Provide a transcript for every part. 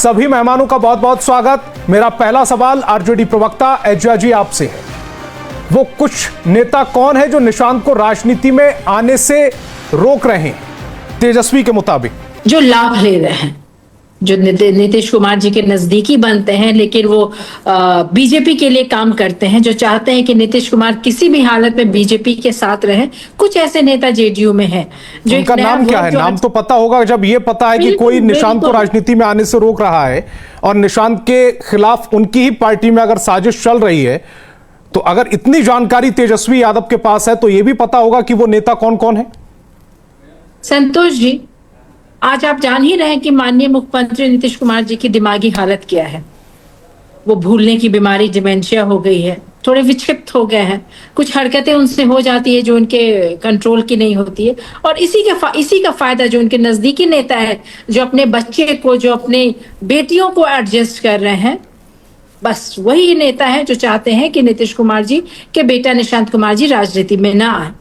सभी मेहमानों का बहुत बहुत स्वागत। मेरा पहला सवाल आरजेडी प्रवक्ता एजाज जी आपसे है। वो कुछ नेता कौन है जो निशांत को राजनीति में आने से रोक रहे हैं तेजस्वी के मुताबिक? जो लाभ ले रहे हैं, जो नीतीश कुमार जी के नजदीकी बनते हैं, लेकिन वो बीजेपी के लिए काम करते हैं, जो चाहते हैं कि नीतीश कुमार किसी भी हालत में बीजेपी के साथ रहे। कुछ ऐसे नेता जेडीयू में हैं। जो उनका नाम क्या है? नाम तो पता होगा। जब ये पता है कि कोई निशांत को राजनीति में आने से रोक रहा है और निशांत के खिलाफ उनकी ही पार्टी में अगर साजिश चल रही है, तो अगर इतनी जानकारी तेजस्वी यादव के पास है तो यह भी पता होगा कि वो नेता कौन कौन है। संतोष जी, आज आप जान ही रहे हैं कि माननीय मुख्यमंत्री नीतीश कुमार जी की दिमागी हालत क्या है। वो भूलने की बीमारी, डिमेंशिया हो गई है, थोड़े विक्षिप्त हो गए हैं, कुछ हरकतें उनसे हो जाती है जो उनके कंट्रोल की नहीं होती है। और इसी का फायदा जो उनके नजदीकी नेता है, जो अपने बच्चे को, जो अपने बेटियों को एडजस्ट कर रहे हैं, बस वही नेता है जो चाहते हैं कि नीतीश कुमार जी के बेटा निशांत कुमार जी राजनीति में ना आए।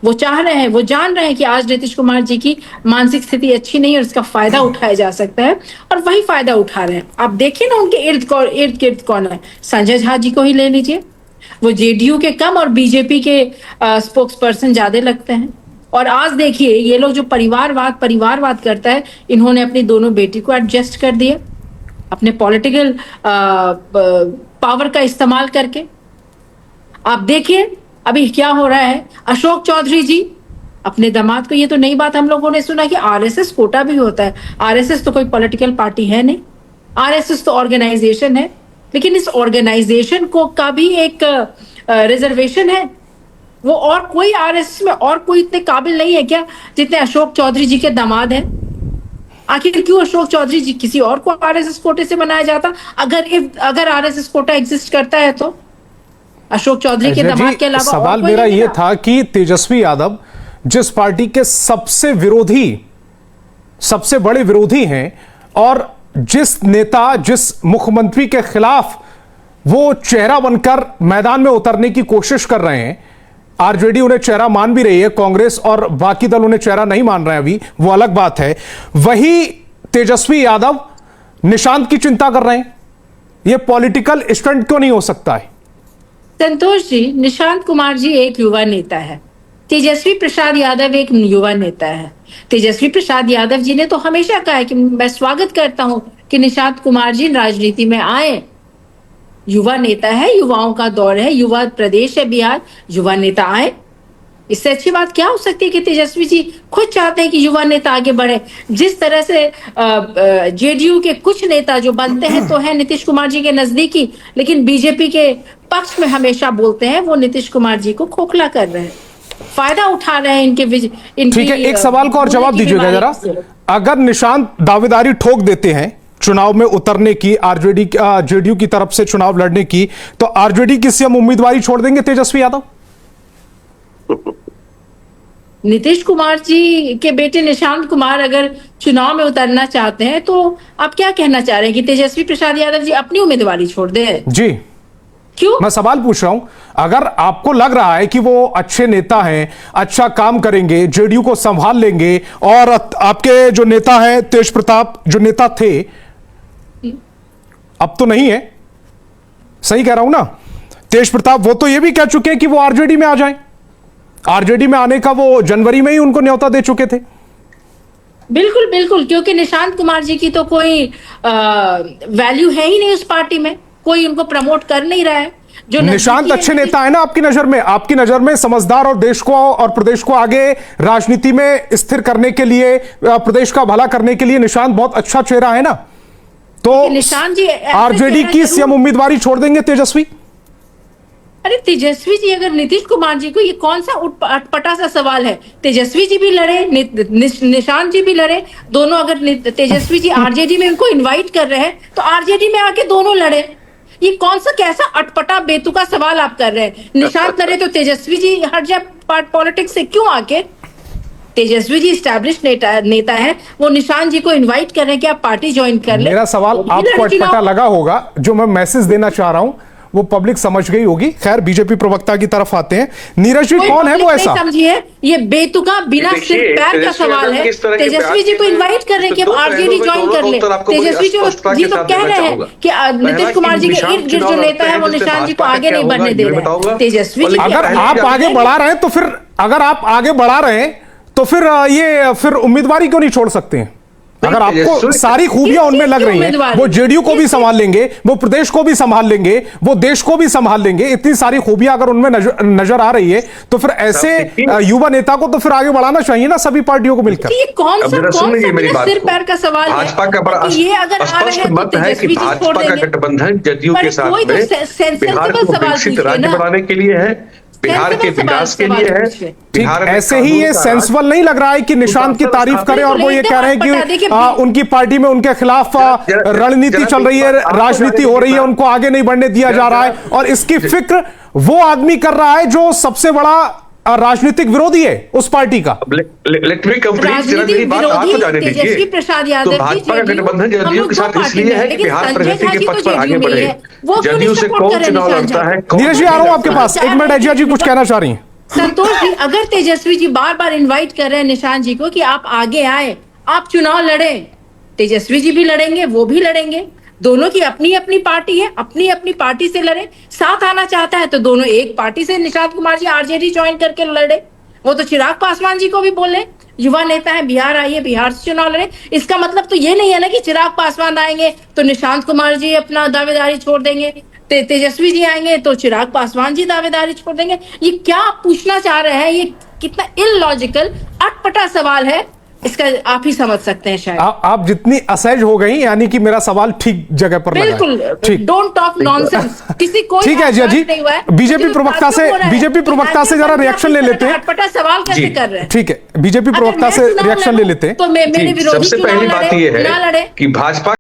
वो चाह रहे हैं, वो जान रहे हैं कि आज नीतीश कुमार जी की मानसिक स्थिति अच्छी नहीं है और इसका फायदा उठाया जा सकता है, और वही फायदा उठा रहे हैं। आप देखिए ना, उनके इर्द गिर्द कौन है? संजय झा जी को ही ले लीजिए। वो जेडीयू के कम और बीजेपी के स्पोक्स पर्सन ज्यादा लगते हैं। और आज देखिए, ये लोग जो परिवारवाद करता है, इन्होंने अपनी दोनों बेटी को एडजस्ट कर दिया अपने पॉलिटिकल पावर का इस्तेमाल करके। आप देखिए अभी क्या हो रहा है। अशोक चौधरी जी अपने दामाद को, ये तो नई बात हम लोगों ने सुना कि आरएसएस कोटा भी होता है। आरएसएस तो कोई पॉलिटिकल पार्टी है नहीं, आरएसएस तो ऑर्गेनाइजेशन है, लेकिन इस ऑर्गेनाइजेशन को का भी एक रिजर्वेशन है। वो और कोई आरएसएस में और कोई इतने काबिल नहीं है क्या जितने अशोक चौधरी जी के दामाद हैं? आखिर क्यों अशोक चौधरी जी, किसी और को आरएसएस कोटे से बनाया जाता? अगर आरएसएस कोटा एग्जिस्ट करता है तो अशोक चौधरी के दामाद के अलावा सवाल मेरा यह था कि तेजस्वी यादव जिस पार्टी के सबसे बड़े विरोधी हैं, और जिस नेता, जिस मुख्यमंत्री के खिलाफ वो चेहरा बनकर मैदान में उतरने की कोशिश कर रहे हैं, आरजेडी उन्हें चेहरा मान भी रही है, कांग्रेस और बाकी दल उन्हें चेहरा नहीं मान रहे हैं अभी, वो अलग बात है, वही तेजस्वी यादव निशांत की चिंता कर रहे हैं। यह पॉलिटिकल स्टंट क्यों नहीं हो सकता है? संतोष जी, निशांत कुमार जी एक युवा नेता है, तेजस्वी प्रसाद यादव एक युवा नेता है। तेजस्वी प्रसाद यादव जी ने तो हमेशा कहा है कि मैं स्वागत करता हूं कि निशांत कुमार जी राजनीति में आए। युवा नेता है, युवाओं का दौर है, युवा प्रदेश है बिहार, युवा नेता आए। इससे अच्छी बात क्या हो सकती है कि तेजस्वी जी खुद चाहते हैं कि युवा नेता आगे बढ़े। जिस तरह से जेडीयू के कुछ नेता जो बनते हैं तो है नीतीश कुमार जी के नजदीकी, लेकिन बीजेपी के पक्ष में हमेशा बोलते हैं, वो नीतीश कुमार जी को खोखला कर रहे हैं, फायदा उठा रहे हैं इनके ठीक है, एक सवाल का और जवाब दीजिएगा जरा। अगर निशांत दावेदारी ठोक देते हैं चुनाव में उतरने की, आरजेडी जेडीयू की तरफ से चुनाव लड़ने की, तो आरजेडी की सीएम उम्मीदवारी छोड़ देंगे तेजस्वी यादव? नीतीश कुमार जी के बेटे निशांत कुमार अगर चुनाव में उतरना चाहते हैं तो आप क्या कहना चाह रहे हैं कि तेजस्वी प्रसाद यादव जी अपनी उम्मीदवारी छोड़ दें? जी, क्यों? मैं सवाल पूछ रहा हूं। अगर आपको लग रहा है कि वो अच्छे नेता हैं, अच्छा काम करेंगे, जेडीयू को संभाल लेंगे, और आपके जो नेता हैं तेज प्रताप, जो नेता थे, अब तो नहीं है, सही कह रहा हूं ना? तेज प्रताप वो तो ये भी कह चुके हैं कि वो आरजेडी में आ जाएं। आरजेडी में आने का वो जनवरी में ही उनको न्योता दे चुके थे। बिल्कुल बिल्कुल, क्योंकि निशांत कुमार जी की तो कोई वैल्यू है ही नहीं उस पार्टी में, कोई उनको प्रमोट कर नहीं रहा है। जो निशांत अच्छे नेता है ना आपकी नजर में? आपकी नजर में समझदार और देश को और प्रदेश को आगे राजनीति में स्थिर करने के लिए, प्रदेश का भला करने के लिए निशांत बहुत अच्छा चेहरा है ना? तो निशांत जी आरजेडी की सीएम उम्मीदवारी छोड़ देंगे तेजस्वी? अरे तेजस्वी जी, अगर नीतीश कुमार जी को, ये कौन सा अटपटा सा सवाल है? तेजस्वी जी भी लड़े, निशांत जी भी लड़े, दोनों अगर तेजस्वी जी आरजेडी में उनको इनवाइट कर रहे हैं तो आरजेडी में आके दोनों लड़े। ये कौन सा कैसा अटपटा बेतुका सवाल आप कर रहे हैं? निशांत लड़े तो तेजस्वी जी हट जाए पॉलिटिक्स से, क्यों आके? तेजस्वी जी स्टैब्लिश नेता है, वो निशांत जी को इनवाइट कर रहे हैं कि आप पार्टी ज्वाइन कर ले। मेरा सवाल आपको अटपटा लगा होगा, जो मैं मैसेज देना चाह रहा हूं वो पब्लिक समझ गई होगी। खैर, बीजेपी प्रवक्ता की तरफ आते हैं। नीरज जी, कौन है वो ऐसा? समझिए, ये बेतुका बिना सिर पैर का सवाल है। तेजस्वी जी को इनवाइट कर रहे हैं कि अब आरजेडी ज्वाइन कर ले। तेजस्वी जी तो कह रहे हैं कि नीतीश कुमार जी के इर्द गिर्द जो नेता है वो निशांत जी को आगे नहीं बढ़ने दे रहे हैं। तेजस्वी जी अगर आप आगे बढ़ा रहे हैं तो फिर, अगर आप आगे बढ़ा रहे हैं तो फिर उम्मीदवारी क्यों नहीं छोड़ सकते हैं? अगर आपको सारी खूबियां उनमें लग रही हैं, वो जेडीयू को भी संभाल लेंगे, वो प्रदेश को भी संभाल लेंगे, वो देश को भी संभाल लेंगे, इतनी सारी खूबियां अगर उनमें नजर आ रही है तो फिर ऐसे युवा नेता को तो फिर आगे बढ़ाना चाहिए ना सभी पार्टियों को मिलकर। ये कौन सा सिर पैर का सवाल है? भाजपा का बड़ा स्पष्ट मत है कि भाजपा का गठबंधन जदयू के साथ में बिहार को विकसित राज्य बनाने के लिए है, बिहार के विकास के लिए है। ऐसे ही ये सेंसिबल नहीं लग रहा है कि निशांत की तारीफ करें और वो ये कह रहे हैं कि उनकी पार्टी में उनके खिलाफ रणनीति चल रही है, राजनीति हो रही है, उनको आगे नहीं बढ़ने दिया जा रहा है। और इसकी फिक्र वो आदमी कर रहा है जो सबसे बड़ा राजनीतिक विरोधी है उस पार्टी का। तो भाजपा का गठबंधन जदयू के साथ इसलिए है कि बिहार प्रगति के पथ पर आगे बढ़े। जदयू से कौन चुनाव लड़ता है? नीरज जी, आ रहा हूं आपके पास। एक मिनट, एजिया जी कुछ कहना चाह रही हैं? संतोष जी, अगर तेजस्वी जी बार बार इनवाइट कर रहे हैं निशांत जी को कि आप आगे आए, आप चुनाव लड़े, तेजस्वी जी भी लड़ेंगे, वो भी लड़ेंगे। दोनों की अपनी अपनी पार्टी है, अपनी अपनी पार्टी से लड़े। साथ आना चाहता है तो दोनों एक पार्टी से, निशांत कुमार जी आरजेडी ज्वाइन करके लड़े। वो तो चिराग पासवान जी को भी बोले, युवा नेता है, बिहार आइए, बिहार से चुनाव लड़े। इसका मतलब तो ये नहीं है ना कि चिराग पासवान आएंगे तो निशांत कुमार जी अपना दावेदारी छोड़ देंगे, तेजस्वी जी आएंगे तो चिराग पासवान जी दावेदारी छोड़ देंगे। ये क्या आप पूछना चाह रहे हैं? ये कितना इलॉजिकल, अटपटा सवाल है। इसका आप ही समझ सकते हैं शायद। आप जितनी असहज हो गई, यानी कि मेरा सवाल ठीक जगह पर लगा। बिल्कुल, डोंट टॉक नॉनसेंस। किसी को ठीक है जी। बीजेपी प्रवक्ता से जरा रिएक्शन ले लेते हैं। अटपटा सवाल कैसे कर रहे हैं? ठीक है, बीजेपी प्रवक्ता से रिएक्शन ले लेते हैं। तो मेरे विरोधी सबसे पहली बात यह है कि भाजपा